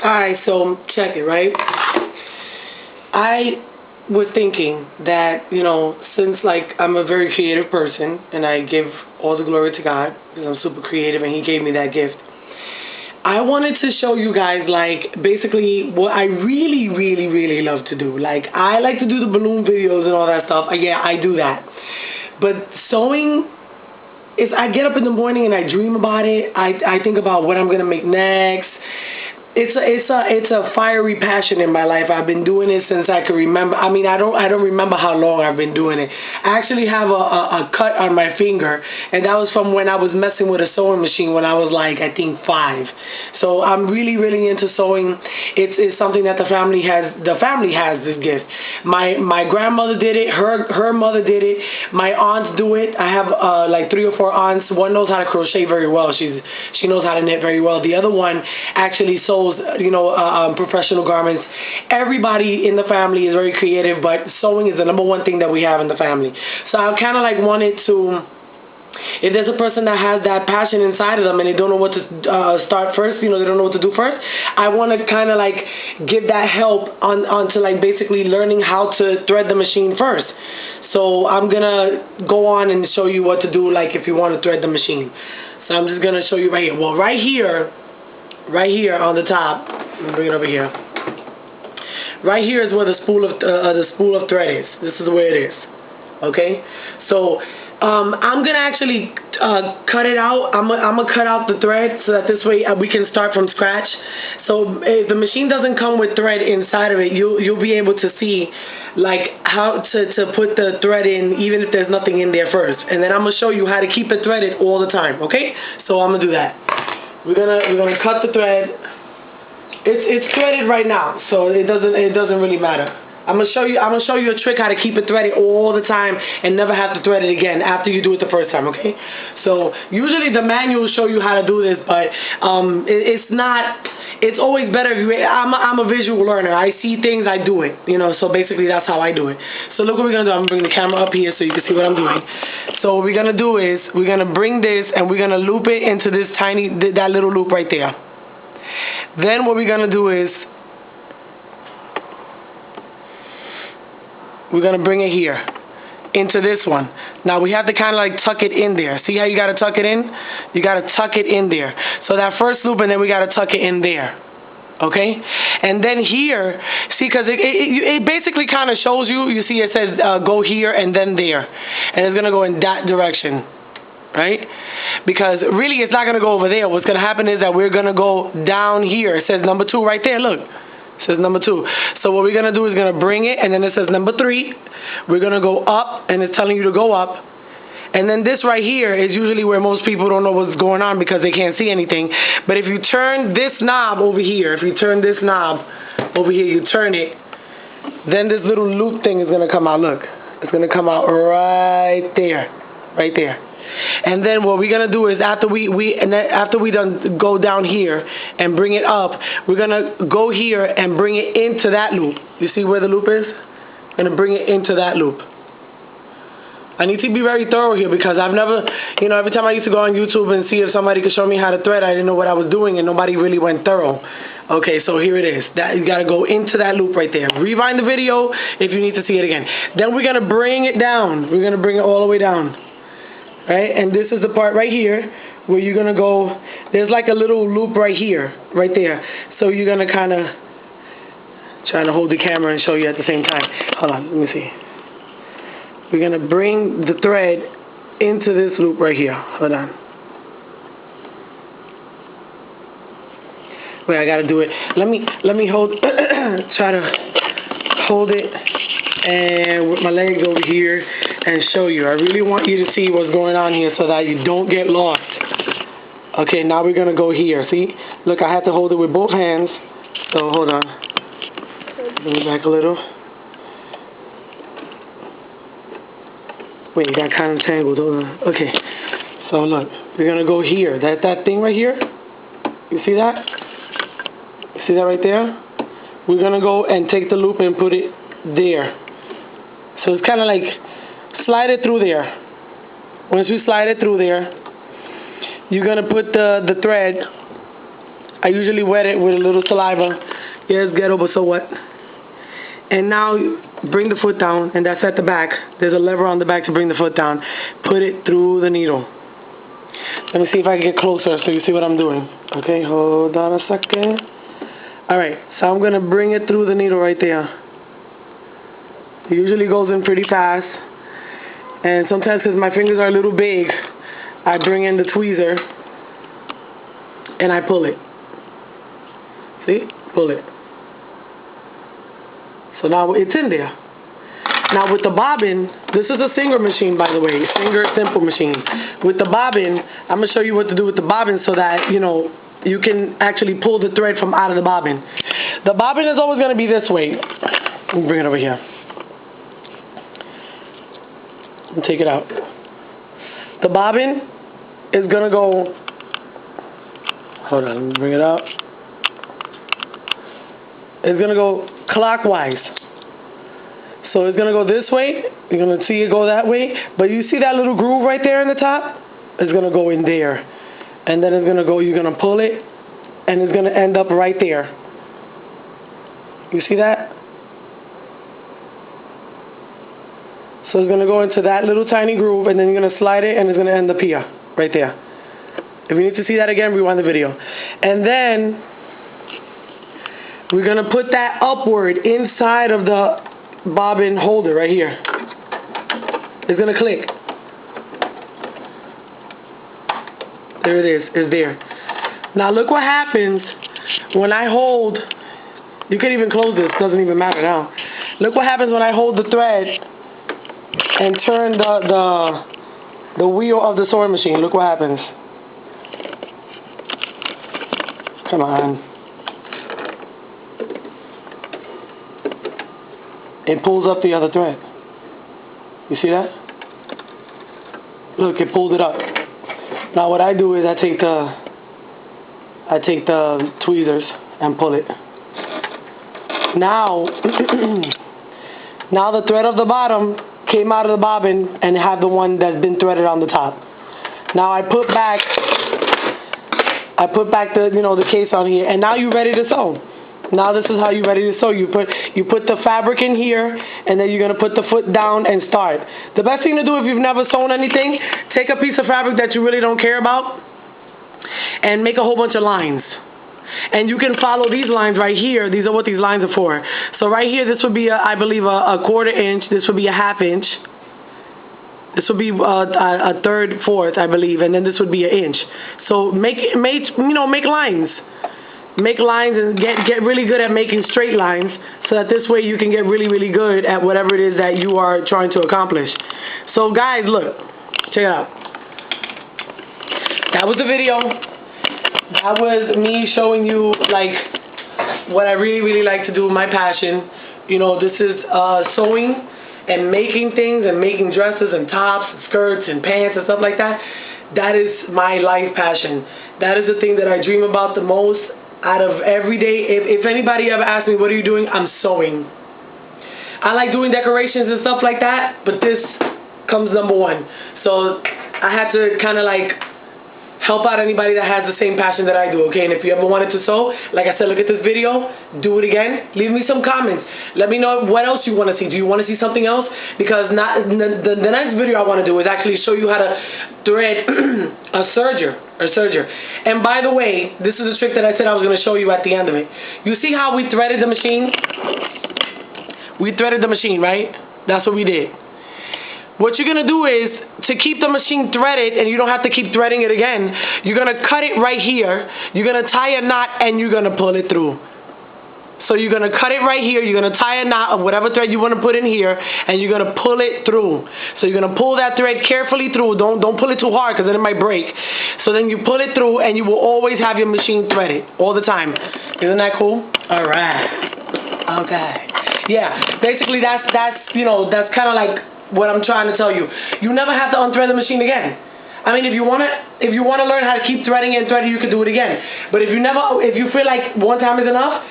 Alright, so check it, right? I was thinking that, since like I'm a very creative person and I give all the glory to God because I'm super creative and He gave me that gift. I wanted to show you guys like basically what I really, really, really love to do. Like I like to do the balloon videos and all that stuff. Yeah, I do that. But sewing is I get up in the morning and I dream about it. I think about what I'm gonna make next. It's a fiery passion in my life. I've been doing it since I can remember. I mean, I don't remember how long I've been doing it. I actually have a cut on my finger, and that was from when I was messing with a sewing machine when I was like, I think 5. So I'm really, really into sewing. It's something that the family has. The family has this gift. My grandmother did it. Her mother did it. My aunts do it. I have like 3 or 4 aunts. One knows how to crochet very well. She knows how to knit very well. The other one actually sews professional garments. Everybody in the family is very creative, but sewing is the #1 thing that we have in the family. So I kind of like wanted to, if there's a person that has that passion inside of them and they don't know what to start first, they don't know what to do first, I want to kind of like give that help onto like basically learning how to thread the machine first. So I'm going to go on and show you what to do like if you want to thread the machine. So I'm just going to show you right here. Well, right here on the top, let me bring it over here. Right here is where the spool of thread is. This is where it is. Okay, so I'm gonna actually cut it out. I'm gonna cut out the thread so that this way we can start from scratch. So if the machine doesn't come with thread inside of it, you'll be able to see like how to put the thread in even if there's nothing in there first. And then I'm gonna show you how to keep it threaded all the time. Okay, so I'm gonna do that. We're gonna cut the thread. It's threaded right now, so it doesn't really matter. I'm gonna show you a trick how to keep it threaded all the time and never have to thread it again after you do it the first time. Okay? So usually the manual will show you how to do this, but it's not. It's always better if you. I'm a visual learner. I see things, I do it. So basically that's how I do it. So look what we're gonna do. I'm gonna bring the camera up here so you can see what I'm doing. So what we're gonna do is we're gonna bring this and we're gonna loop it into this that little loop right there. Then what we're gonna do is we're gonna bring it here into this one. Now we have to kind of like tuck it in there. See how you gotta tuck it in? You gotta tuck it in there. So that first loop, and then we gotta tuck it in there. Okay? And then here, see, because it basically kind of shows you. You see, it says go here and then there, and it's gonna go in that direction. Right? Because really it's not going to go over there. What's going to happen is that we're going to go down here. It says number 2 right there. Look. It says number 2. So what we're going to do is going to bring it, and then it says number 3. We're going to go up, and it's telling you to go up. And then this right here is usually where most people don't know what's going on because they can't see anything. But if you turn this knob over here, you turn it, then this little loop thing is going to come out. Look. It's going to come out right there. Right there. And then what we're gonna do is after we done go down here and bring it up, we're gonna go here and bring it into that loop. You see where the loop is? I'm gonna bring it into that loop. I need to be very thorough here because I've never, every time I used to go on YouTube and see if somebody could show me how to thread, I didn't know what I was doing and nobody really went thorough. Okay, so here it is. You gotta go into that loop right there. Rewind the video if you need to see it again. Then we're gonna bring it down. We're gonna bring it all the way down. Right, and this is the part right here where you're gonna go. There's like a little loop right here, right there. So you're gonna kind of trying to hold the camera and show you at the same time. Hold on, let me see. We're gonna bring the thread into this loop right here. Hold on. Wait, I gotta do it. Let me hold. Try to hold it, and with my legs over here. And show you. I really want you to see what's going on here so that you don't get lost. Okay, now we're gonna go here. See? Look, I have to hold it with both hands. So hold on. Bring it back a little. Wait, that kind of tangled. Hold on. Okay. So look, we're gonna go here. That thing right here. You see that? You see that right there? We're gonna go and take the loop and put it there. So it's kind of like slide it through there. Once you slide it through there, you're gonna put the thread I usually wet it with a little saliva. Yeah, it's ghetto, but so what? And now bring the foot down, and that's at the back. There's a lever on the back to bring the foot down. Put it through the needle. Let me see if I can get closer so you see what I'm doing. Okay, hold on a second. Alright, so I'm going to bring it through the needle right there. It usually goes in pretty fast. And sometimes because my fingers are a little big, I bring in the tweezer and I pull it. See? Pull it. So now it's in there. Now with the bobbin, this is a Singer machine, by the way. Singer Simple machine. With the bobbin, I'm going to show you what to do with the bobbin so that, you know, you can actually pull the thread from out of the bobbin. The bobbin is always going to be this way. Let me bring it over here. And take it out. The bobbin is going to go... Hold on, let me bring it up. It's going to go clockwise. So it's going to go this way. You're going to see it go that way. But you see that little groove right there in the top? It's going to go in there. And then it's going to go, you're going to pull it, and it's going to end up right there. You see that? So it's going to go into that little tiny groove, and then you're going to slide it, and it's going to end up here, right there. If you need to see that again, rewind the video. And then we're going to put that upward inside of the bobbin holder right here. It's going to click. There it is. It's there. Now look what happens when I hold. You can even close this. Doesn't even matter now. Look what happens when I hold the thread and turn the wheel of the sewing machine. Look what happens. Come on. It pulls up the other thread. You see that? Look, it pulled it up. Now what I do is I take the tweezers and pull it. Now, now the thread of the bottom came out of the bobbin and have the one that's been threaded on the top. Now I put back the the case on here, and now you're ready to sew. Now this is how you're ready to sew. You put the fabric in here, and then you're going to put the foot down and start. The best thing to do if you've never sewn anything, take a piece of fabric that you really don't care about and make a whole bunch of lines. And you can follow these lines right here. These are what these lines are for. So right here, this would be, I believe, a quarter inch. This would be a half inch. This would be a third, fourth, I believe, and then this would be an inch. So make lines. Make lines and get really good at making straight lines so that this way you can get really, really good at whatever it is that you are trying to accomplish. So guys, look. Check it out. That was the video. That was me showing you like what I really, really like to do, my passion. You know, this is sewing and making things and making dresses and tops and skirts and pants and stuff like that. That is my life passion. That is the thing that I dream about the most out of every day. If anybody ever asks me, what are you doing? I'm sewing. I like doing decorations and stuff like that, but this comes number one. So I had to kind of like help out anybody that has the same passion that I do, okay? And if you ever wanted to sew, like I said, look at this video, do it again, leave me some comments. Let me know what else you want to see. Do you want to see something else? Because the next video I want to do is actually show you how to thread a serger. And by the way, this is the trick that I said I was going to show you at the end of it. You see how we threaded the machine? We threaded the machine, right? That's what we did. What you're going to do is, to keep the machine threaded and you don't have to keep threading it again, you're going to cut it right here, you're going to tie a knot, and you're going to pull it through. So you're going to cut it right here, you're going to tie a knot of whatever thread you want to put in here, and you're going to pull it through. So you're going to pull that thread carefully through. Don't pull it too hard because then it might break. So then you pull it through and you will always have your machine threaded all the time. Isn't that cool? All right. Okay. Yeah, basically that's kind of like what I'm trying to tell you. You never have to unthread the machine again. I mean, if you wanna learn how to keep threading and threading, you can do it again. But if you feel like one time is enough,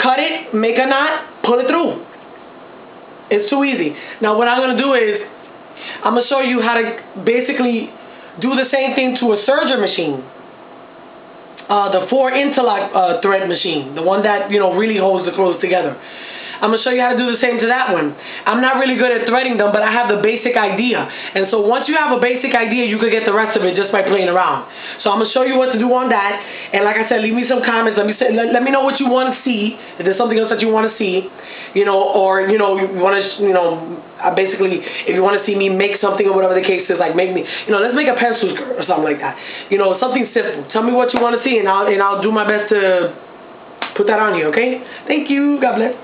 cut it, make a knot, pull it through. It's too easy. Now what I'm gonna do is I'm gonna show you how to basically do the same thing to a serger machine. the 4 interlock thread machine, the one that, you know, really holds the clothes together. I'm going to show you how to do the same to that one. I'm not really good at threading them, but I have the basic idea. And so once you have a basic idea, you can get the rest of it just by playing around. So I'm going to show you what to do on that. And like I said, leave me some comments. Let me know what you want to see. If there's something else that you want to see, you know, or, you know, you want to, you know, basically, if you want to see me make something or whatever the case is, like make me, you know, let's make a pencil skirt or something like that. You know, something simple. Tell me what you want to see, and I'll do my best to put that on you, okay? Thank you. God bless.